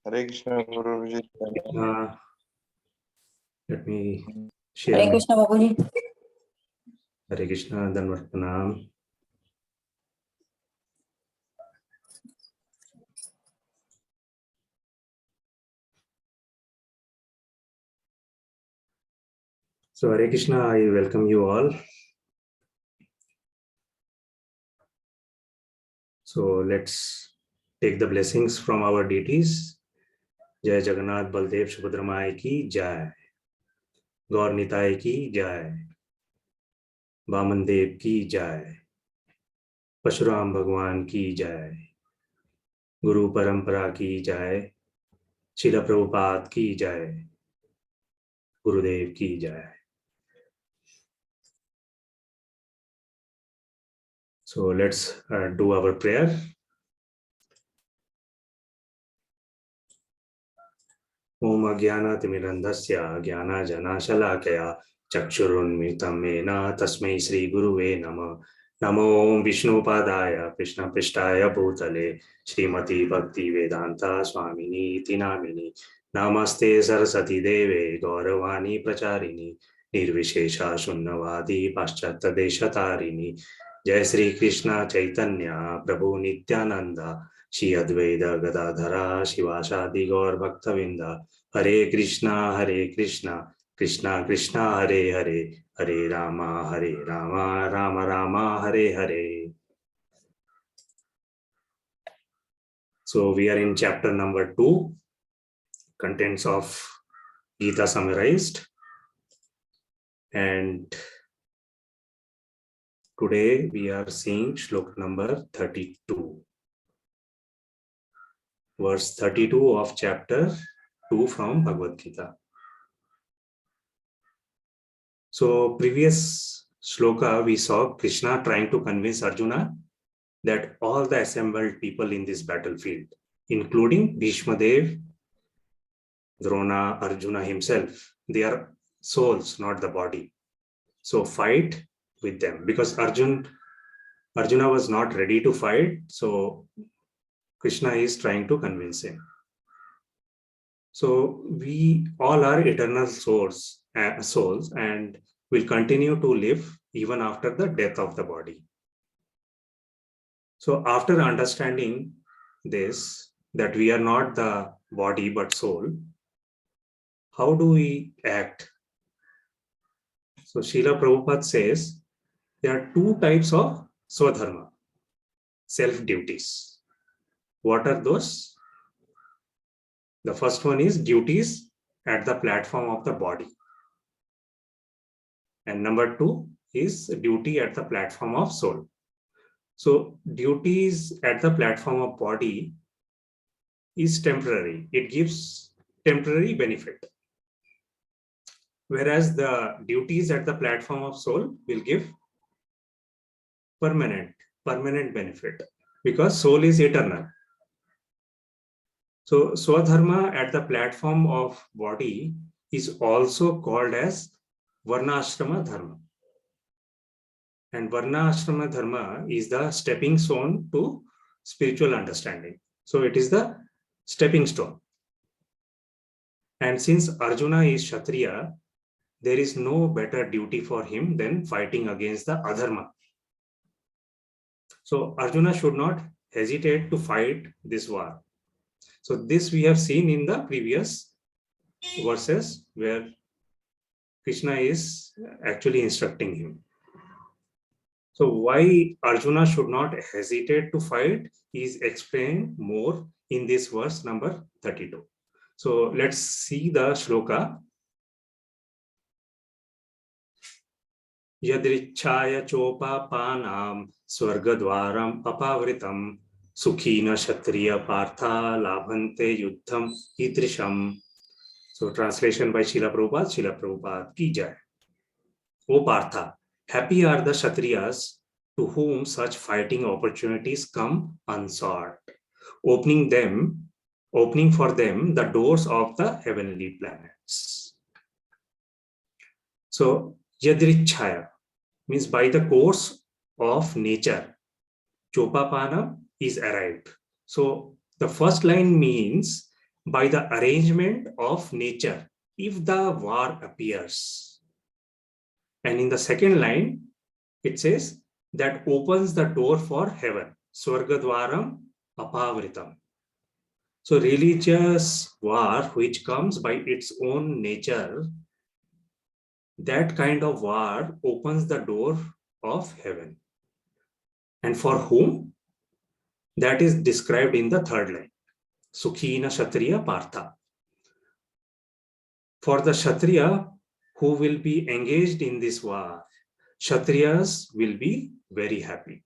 Hare Krishna, Guruji. Let me share. Hare Krishna, Babuji. Hare Krishna, Danvat Pranam. So Hare Krishna, I welcome you all. So let's take the blessings from our deities. Jai Jagannath Baldev Subhadramai ki Jai. Gaur Nitai ki Jai. Vaman Dev ki Jai. Pashuram Bhagwan ki Jai. Guru Parampara ki Jai. Srila Prabhupada ki Jai. Gurudev ki Jai. So let's do our prayer. Om Agyana Timirandhasya Gyana Jana Shalakaya Chakshurunmitam Mena Tasmai Sri Guruve Nama Namo Om Vishnu Padaya Krishna Pishtaya Bhutale Srimati Bhakti Vedanta Swamini Tinamini Namaste Sarasati Deve Gauravani Pracharini Nirvishesha Shunnavadi Paschata Deshatarini Jai Sri Krishna Chaitanya Prabhu Nityananda Shri Advaita Gadadhara Shivasadi Gaur Bhaktavinda Hare Krishna Krishna Krishna Hare Hare Hare Rama Rama Rama Hare Hare. So we are in chapter number 2, contents of Gita summarized, and today we are seeing shloka number 32, verse 32 of chapter 2 from Bhagavad Gita. So previous shloka we saw Krishna trying to convince Arjuna that all the assembled people in this battlefield, including Bhishma Dev, Drona, Arjuna himself, they are souls, not the body. So fight with them, because Arjuna was not ready to fight. So Krishna is trying to convince him. So we all are eternal souls and will continue to live even after the death of the body. So after understanding this, that we are not the body but soul, how do we act? So Srila Prabhupada says there are 2 types of swadharma, self-duties. What are those? The first one is duties at the platform of the body. And number 2 is duty at the platform of soul. So duties at the platform of body is temporary. It gives temporary benefit. Whereas the duties at the platform of soul will give permanent benefit, because soul is eternal. So Swadharma at the platform of body is also called as Varnashrama Dharma. And Varnashrama Dharma is the stepping stone to spiritual understanding. So it is the stepping stone. And since Arjuna is Kshatriya, there is no better duty for him than fighting against the adharma. So Arjuna should not hesitate to fight this war. So this we have seen in the previous verses where Krishna is actually instructing him. So why Arjuna should not hesitate to fight is explained more in this verse number 32. So let's see the shloka. Yadrichaya chopapanam swargadvaram apavritam sukhina kshatriya partha labhante yuddham idrisham. So translation by Srila Prabhupada ki jai. O Partha, happy are the Kshatriyas to whom such fighting opportunities come unsought, opening for them the doors of the heavenly planets. So Yadrichaya means by the course of nature, Chopapana is arrived. So the first line means by the arrangement of nature if the war appears. And in the second line, it says that opens the door for heaven. Swargadwaram apavritam. So religious war, which comes by its own nature, that kind of war opens the door of heaven. And for whom? That is described in the third line. Sukhina Kshatriya Partha. For the Kshatriya who will be engaged in this war, Kshatriyas will be very happy.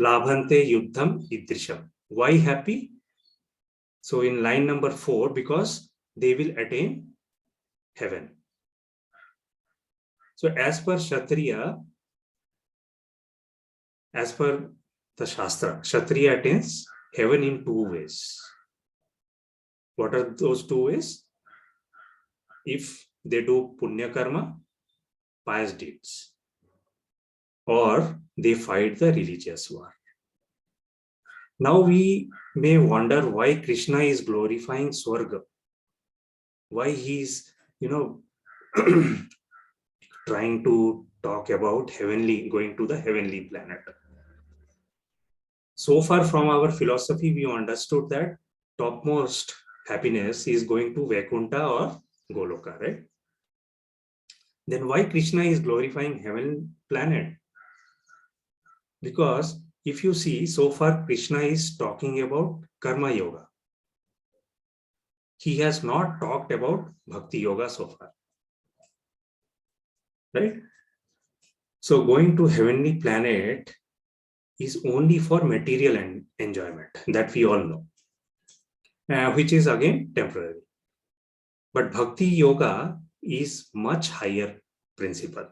Labhante Yuddham Idrisham. Why happy? So in line number 4, because they will attain heaven. So as per Kshatriya, as per the Shastra, Kshatriya attains heaven in 2 ways. What are those 2 ways? If they do punya karma, pious deeds, or they fight the religious war. Now we may wonder why Krishna is glorifying Swarga, why he is, trying to talk about heavenly, going to the heavenly planet. So far from our philosophy, we understood that topmost happiness is going to Vaikuntha or Goloka, right? Then why Krishna is glorifying heaven planet? Because if you see, so far Krishna is talking about Karma Yoga. He has not talked about Bhakti Yoga so far. Right? So going to heavenly planet is only for material enjoyment, that we all know, which is again temporary. But Bhakti Yoga is much higher principle.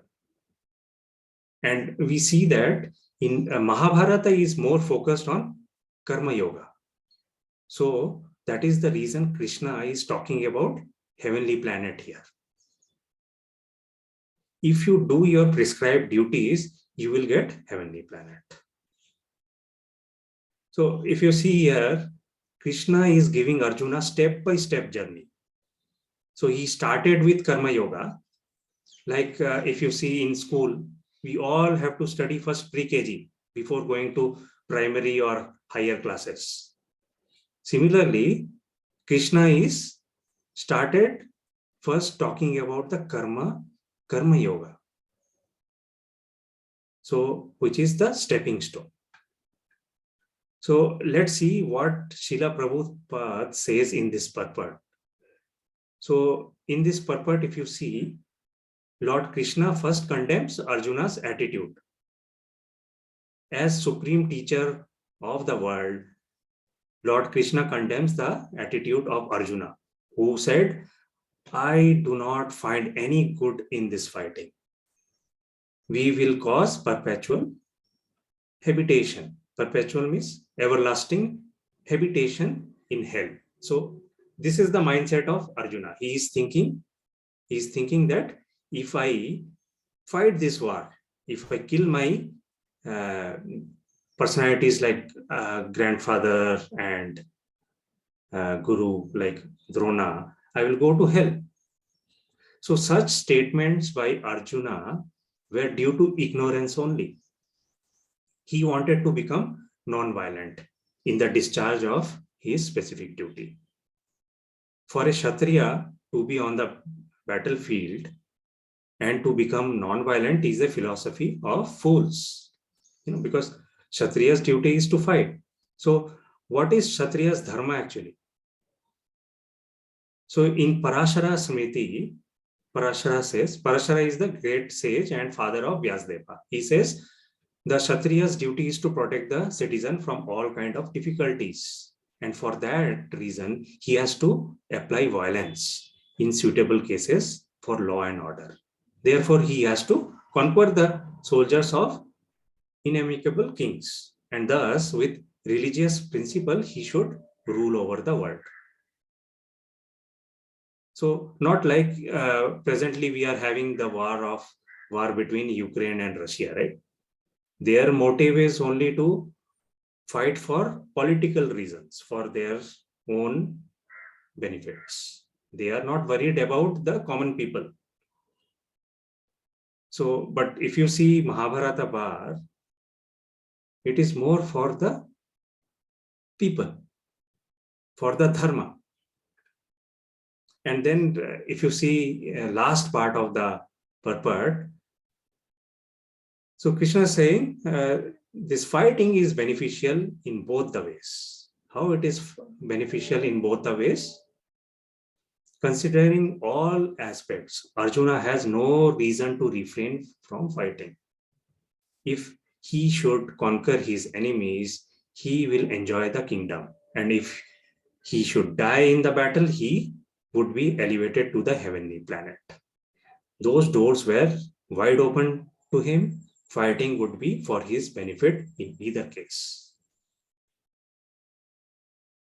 And we see that in Mahabharata is more focused on Karma Yoga. So that is the reason Krishna is talking about heavenly planet here. If you do your prescribed duties, you will get heavenly planet. So if you see here, Krishna is giving Arjuna step-by-step journey. So he started with Karma Yoga. Like if you see in school, we all have to study first pre-KG before going to primary or higher classes. Similarly, Krishna is started first talking about the Karma Yoga. So, which is the stepping stone. So let's see what Srila Prabhupada says in this purport. So in this purport, if you see, Lord Krishna first condemns Arjuna's attitude. As supreme teacher of the world, Lord Krishna condemns the attitude of Arjuna, who said, I do not find any good in this fighting. We will cause perpetual habitation. Perpetual means everlasting habitation in hell. So this is the mindset of Arjuna. He is thinking that if I fight this war, if I kill my personalities like grandfather and guru like Drona, I will go to hell. So such statements by Arjuna were due to ignorance only. He wanted to become non-violent in the discharge of his specific duty. For a Kshatriya to be on the battlefield and to become non-violent is a philosophy of fools. Because Kshatriya's duty is to fight. So what is Kshatriya's dharma actually? So in Parashara Smriti, Parashara says, Parashara is the great sage and father of Vyasadeva. He says, the Kshatriya's duty is to protect the citizen from all kinds of difficulties. And for that reason, he has to apply violence in suitable cases for law and order. Therefore, he has to conquer the soldiers of inimical kings. And thus, with religious principle, he should rule over the world. So not like presently we are having the war between Ukraine and Russia, right? Their motive is only to fight for political reasons, for their own benefits. They are not worried about the common people. So, but if you see Mahabharata Bar, it is more for the people, for the dharma. And then if you see last part of the purport, so Krishna is saying this fighting is beneficial in both the ways. How it is beneficial in both the ways? Considering all aspects, Arjuna has no reason to refrain from fighting. If he should conquer his enemies, he will enjoy the kingdom. And if he should die in the battle, he would be elevated to the heavenly planet. Those doors were wide open to him. Fighting would be for his benefit in either case.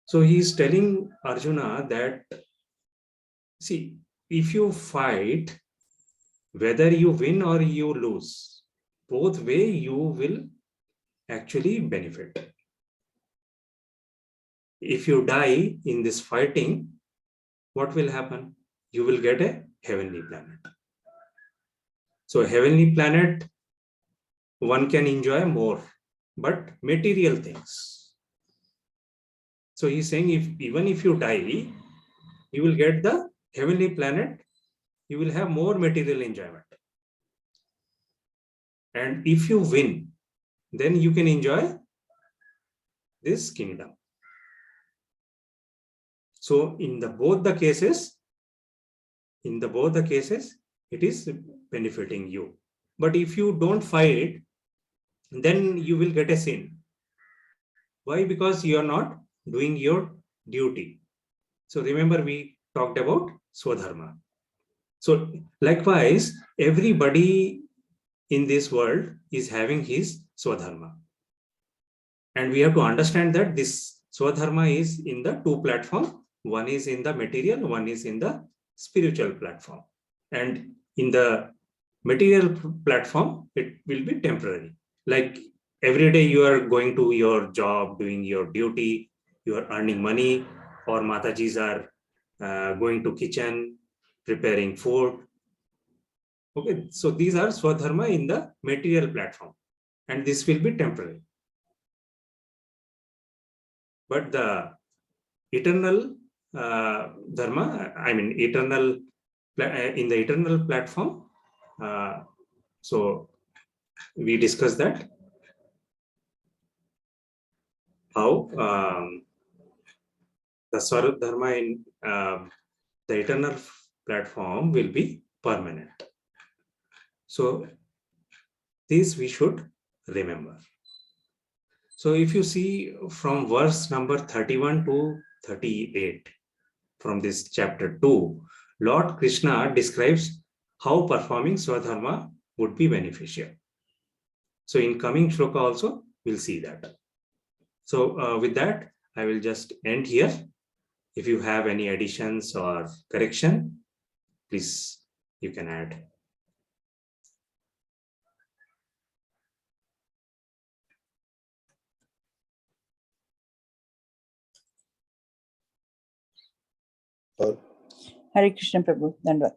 So he is telling Arjuna that, see, if you fight, whether you win or you lose, both way you will actually benefit. If you die in this fighting, what will happen? You will get a heavenly planet. So heavenly planet, one can enjoy more, but material things. So he's saying, even if you die, you will get the heavenly planet, you will have more material enjoyment. And if you win, then you can enjoy this kingdom. So in both the cases, it is benefiting you. But if you don't fight, then you will get a sin. Why? Because you are not doing your duty. So remember, we talked about Swadharma. So likewise, everybody in this world is having his Swadharma. And we have to understand that this Swadharma is in the two platforms. One is in the material, one is in the spiritual platform. And in the material platform, it will be temporary. Like every day you are going to your job, doing your duty, you are earning money, or Matajis are going to kitchen, preparing food. Okay, so these are Swadharma in the material platform, and this will be temporary. But the eternal dharma, I mean eternal, in the eternal platform, so we discussed that how the Swarup Dharma in the eternal platform will be permanent. So this we should remember. So if you see from verse number 31 to 38 from this chapter 2, Lord Krishna describes how performing Swadharma would be beneficial. So in coming shloka also, we'll see that. So with that, I will just end here. If you have any additions or correction, please, you can add. Hare Krishna Prabhu, Dandavad.